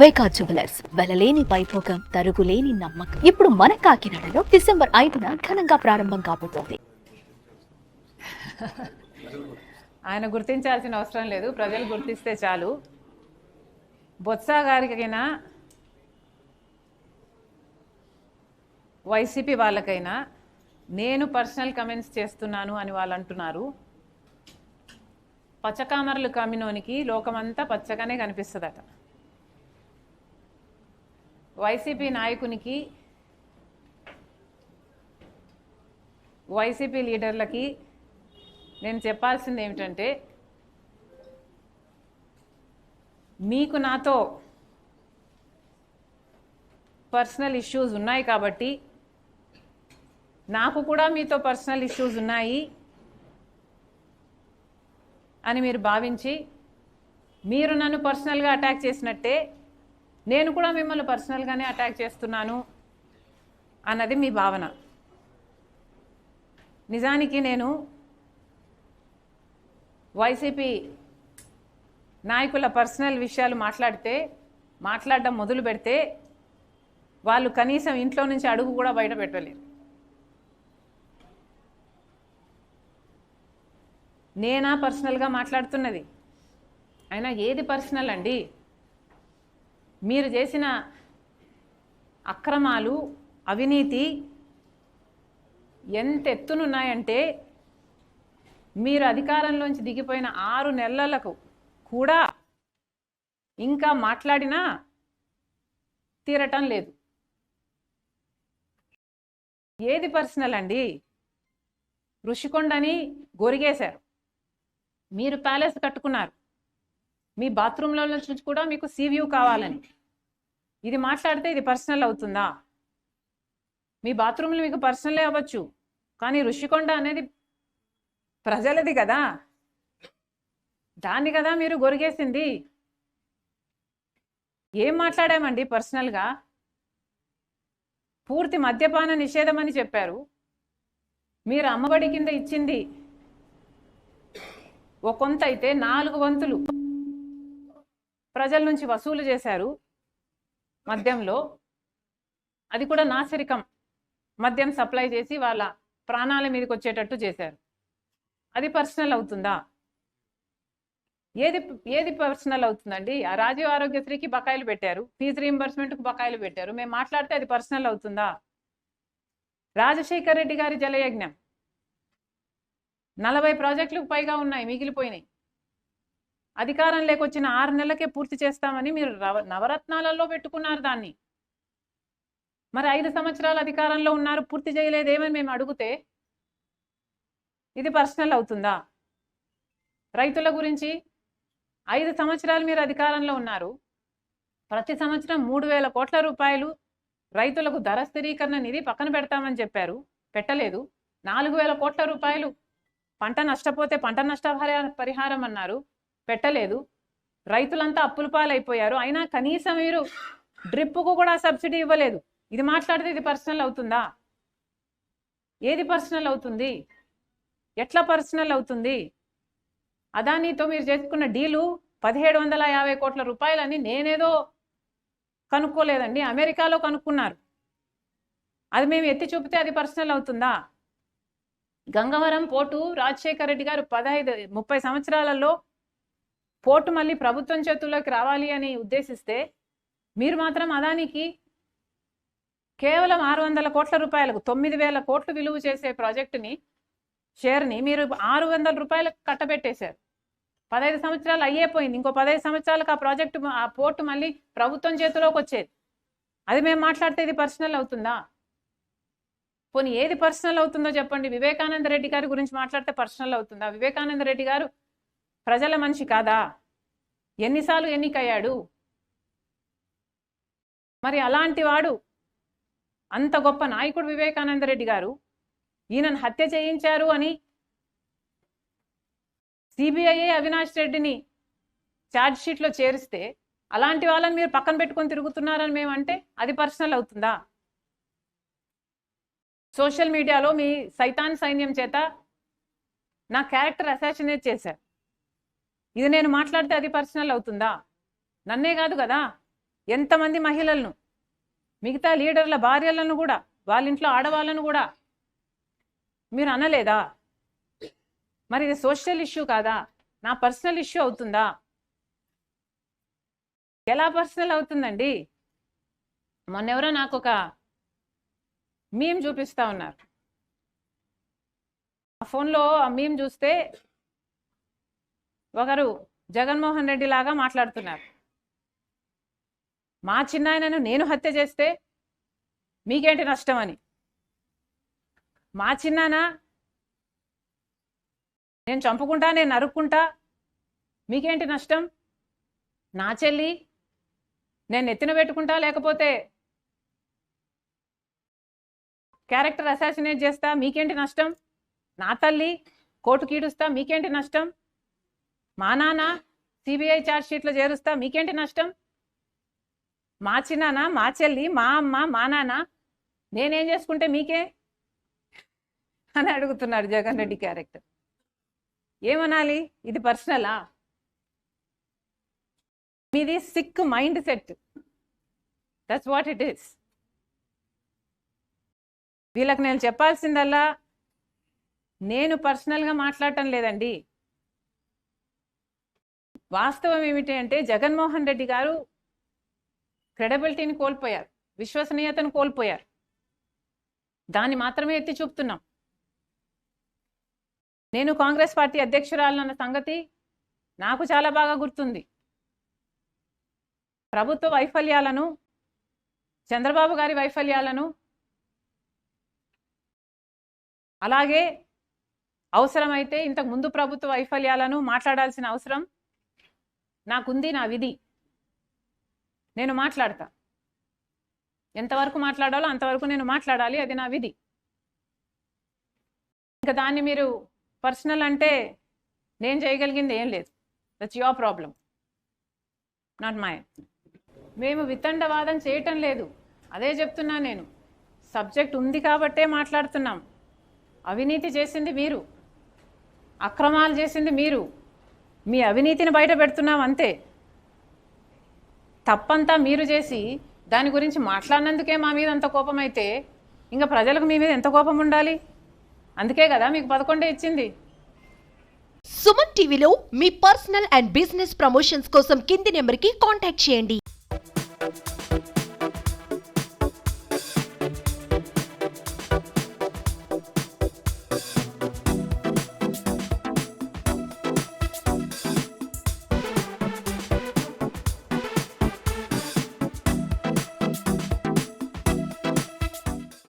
వైకా jewellers వెలలేని Vaibhogam తరుగులేని నమ్మకం. ఇప్పుడు మన కాకినాడలో డిసెంబర్ 5న ఘనంగా ప్రారంభం కాబోతోంది. ఆయన గుర్తించాల్సిన అవసరం లేదు, ప్రజలు గుర్తిస్తే చాలు. బొత్స గారికైనా వైసీపీ వాళ్ళకైనా నేను పర్సనల్ కమెంట్స్ చేస్తున్నాను అని వాళ్ళు అంటున్నారు. పచ్చకామర్లు కమ్మినోనికి లోకమంతా పచ్చగానే కనిపిస్తుందట. వైసీపీ నాయకునికి, వైసీపీ లీడర్లకి నేను చెప్పాల్సింది ఏమిటంటే, మీకు నాతో పర్సనల్ ఇష్యూస్ ఉన్నాయి కాబట్టి, నాకు కూడా మీతో పర్సనల్ ఇష్యూస్ ఉన్నాయి అని మీరు భావించి మీరు నన్ను పర్సనల్గా అటాక్ చేసినట్టే నేను కూడా మిమ్మల్ని పర్సనల్గానే అటాక్ చేస్తున్నాను అన్నది మీ భావన. నిజానికి నేను వైసీపీ నాయకుల పర్సనల్ విషయాలు మాట్లాడడం మొదలు పెడితే వాళ్ళు కనీసం ఇంట్లో నుంచి అడుగు కూడా బయట పెట్టలేరు. నేనా పర్సనల్గా మాట్లాడుతున్నది? అయినా ఏది పర్సనల్ అండి? మీరు చేసిన అక్రమాలు, అవినీతి ఎంత ఎత్తునున్నాయంటే, మీరు అధికారంలోంచి దిగిపోయిన 6 నెలలకు కూడా ఇంకా మాట్లాడినా తీరటం లేదు. ఏది పర్సనల్ అండి? ఋషికొండని గొరిగేశారు, మీరు ప్యాలెస్ కట్టుకున్నారు, మీ బాత్రూంలో నుంచి కూడా మీకు సీ వ్యూ కావాలని. ఇది మాట్లాడితే ఇది పర్సనల్ అవుతుందా? మీ బాత్రూంలో మీకు పర్సనలే అవ్వచ్చు, కానీ ఋషికొండ అనేది ప్రజలది కదా, దాన్ని కదా మీరు గొరిగేసింది. ఏం మాట్లాడామండి పర్సనల్గా? పూర్తి మద్యపాన నిషేధం అని చెప్పారు. మీరు అమ్మఒడి కింద ఇచ్చింది ఓ కొంత అయితే 4 వంతులు ప్రజల నుంచి వసూలు చేశారు మద్యంలో. అది కూడా నాసిరకం మద్యం సప్లై చేసి వాళ్ళ ప్రాణాల మీదకి వచ్చేటట్టు చేశారు. అది పర్సనల్ అవుతుందా? ఏది పర్సనల్ అవుతుందండి? ఆ రాజీవ్ ఆరోగ్యశ్రీకి బకాయిలు పెట్టారు, ఫీజు రీయింబర్స్మెంట్కి బకాయిలు పెట్టారు. మేము మాట్లాడితే అది పర్సనల్ అవుతుందా? రాజశేఖర్ రెడ్డి గారి జలయజ్ఞం 40 ప్రాజెక్టులకు పైగా ఉన్నాయి, మిగిలిపోయినాయి. అధికారం లేకొచ్చిన 6 నెలలకే పూర్తి చేస్తామని మీరు నవరత్నాలలో పెట్టుకున్నారు దాన్ని. మరి 5 సంవత్సరాలు అధికారంలో ఉన్నారు, పూర్తి చేయలేదేమని మేము అడిగితే ఇది పర్సనల్ అవుతుందా? రైతుల గురించి 5 సంవత్సరాలు మీరు అధికారంలో ఉన్నారు, ప్రతి సంవత్సరం 3,000 కోట్ల రూపాయలు రైతులకు ధర స్థిరీకరణ నిధి పక్కన పెడతామని చెప్పారు, పెట్టలేదు. 4,000 కోట్ల రూపాయలు పంట నష్టపోతే పంట నష్ట పరిహారం అన్నారు, పెట్టలేదు. రైతులంతా అప్పుల పాలైపోయారు, అయినా కనీసం మీరు డ్రిప్కు కూడా సబ్సిడీ ఇవ్వలేదు. ఇది మాట్లాడితే ఇది పర్సనల్ అవుతుందా? ఏది పర్సనల్ అవుతుంది? ఎట్లా పర్సనల్ అవుతుంది? అదానీతో మీరు చేసుకున్న డీలు 1,750 కోట్ల రూపాయలని నేనేదో కనుక్కోలేదండి, అమెరికాలో కనుక్కున్నారు. అది మేము ఎత్తి చూపితే అది పర్సనల్ అవుతుందా? గంగవరం పోర్టు రాజశేఖర్ రెడ్డి గారు 30 సంవత్సరాలలో పోర్టు మళ్ళీ ప్రభుత్వం చేతుల్లోకి రావాలి అని ఉద్దేశిస్తే, మీరు మాత్రం అదానికి కేవలం 600 కోట్ల రూపాయలకు 9,000 కోట్లు విలువ చేసే ప్రాజెక్టుని, షేర్ని మీరు 600 రూపాయలకు కట్టబెట్టేశారు. 15 సంవత్సరాలు అయ్యేపోయింది, ఇంకో 15 సంవత్సరాలకు ఆ పోర్టు మళ్ళీ ప్రభుత్వం చేతిలోకి వచ్చేది. అది మేము మాట్లాడితే ఇది పర్సనల్ అవుతుందా? పోనీ ఏది పర్సనల్ అవుతుందో చెప్పండి. వివేకానంద రెడ్డి గారి గురించి మాట్లాడితే పర్సనల్ అవుతుందా? వివేకానంద రెడ్డి గారు ప్రజల మనిషి కాదా? ఎన్నిసార్లు ఎన్నికయ్యాడు? మరి అలాంటి వాడు, అంత గొప్ప నాయకుడు వివేకానంద రెడ్డి గారు, ఈయనను హత్య చేయించారు అని సిబిఐఏ అవినాష్ రెడ్డిని ఛార్జ్ షీట్లో చేరిస్తే, అలాంటి వాళ్ళని మీరు పక్కన పెట్టుకొని తిరుగుతున్నారని మేమంటే అది పర్సనల్ అవుతుందా? సోషల్ మీడియాలో మీ సైతాన్ సైన్యం చేత నా క్యారెక్టర్ అసాసినేట్ చేశారు. ఇది నేను మాట్లాడితే అది పర్సనల్ అవుతుందా? నన్నే కాదు కదా, ఎంతమంది మహిళలను, మిగతా లీడర్ల భార్యలను కూడా, వాళ్ళ ఇంట్లో ఆడవాళ్ళను కూడా మీరు అనలేదా? మరి ఇది సోషల్ ఇష్యూ కాదా? నా పర్సనల్ ఇష్యూ అవుతుందా? ఎలా పర్సనల్ అవుతుందండి? మొన్నెవరో నాకు ఒక మీమ్ చూపిస్తా ఉన్నారు. ఆ ఫోన్లో ఆ మీమ్ చూస్తే ఒకరు జగన్మోహన్ రెడ్డి లాగా మాట్లాడుతున్నారు. మా చిన్నాయనను నేను హత్య చేస్తే మీకేంటి నష్టం అని. మా చిన్నాన నేను చంపుకుంటా, నేను నరుక్కుంటా, మీకేంటి నష్టం? నా చెల్లి నేను ఎత్తిన పెట్టుకుంటా, లేకపోతే క్యారెక్టర్ అసాసినేట్ చేస్తా, మీకేంటి నష్టం? నా తల్లి కోర్టుకి ఈడుస్తా, మీకేంటి నష్టం? మా నాన్న సిబిఐ ఛార్జ్ షీట్లో చేరుస్తా, మీకేంటి నష్టం? మా చిన్నాన్న, మా చెల్లి, మా అమ్మ, మా నాన్న నేనేం చేసుకుంటే మీకే అని అడుగుతున్నాడు జగన్ రెడ్డి క్యారెక్టర్. ఏమనాలి? ఇది పర్సనలా? మీది sick mindset. That's what it is. వీళ్ళకి నేను చెప్పాల్సిందల్లా, నేను పర్సనల్గా మాట్లాడటం లేదండి. వాస్తవం ఏమిటి అంటే జగన్మోహన్ రెడ్డి గారు క్రెడిబిలిటీని కోల్పోయారు, విశ్వసనీయతను కోల్పోయారు. దాన్ని మాత్రమే ఎత్తి చూపుతున్నాం. నేను కాంగ్రెస్ పార్టీ అధ్యక్షురాలన్న సంగతి నాకు చాలా బాగా గుర్తుంది. ప్రభుత్వ వైఫల్యాలను, చంద్రబాబు గారి వైఫల్యాలను, అలాగే అవసరమైతే ఇంతకు ముందు ప్రభుత్వ వైఫల్యాలను మాట్లాడాల్సిన అవసరం నాకుంది. నా విధి. నేను మాట్లాడతా. ఎంతవరకు మాట్లాడాలో అంతవరకు నేను మాట్లాడాలి. అది నా విధి. ఇంకా దాన్ని మీరు పర్సనల్ అంటే నేను చేయగలిగింది ఏం లేదు. That's your problem, not my. మేము వితండవాదం చేయటం లేదు. అదే చెప్తున్నా నేను. సబ్జెక్ట్ ఉంది కాబట్టే మాట్లాడుతున్నాం. అవినీతి చేసింది మీరు, అక్రమాలు చేసింది మీరు. మీ అవినీతిని బయట పెడుతున్నాం అంతే. తప్పంతా మీరు చేసి దాని గురించి మాట్లాడినందుకే మా మీద అంత కోపం అయితే ఇంకా ప్రజలకు మీ మీద ఎంత కోపం ఉండాలి? అందుకే కదా మీకు 11 ఇచ్చింది. సుమన్ టీవీలో మీ పర్సనల్ అండ్ బిజినెస్ ప్రమోషన్స్ కోసం కింది నెంబర్కి కాంటాక్ట్ చేయండి.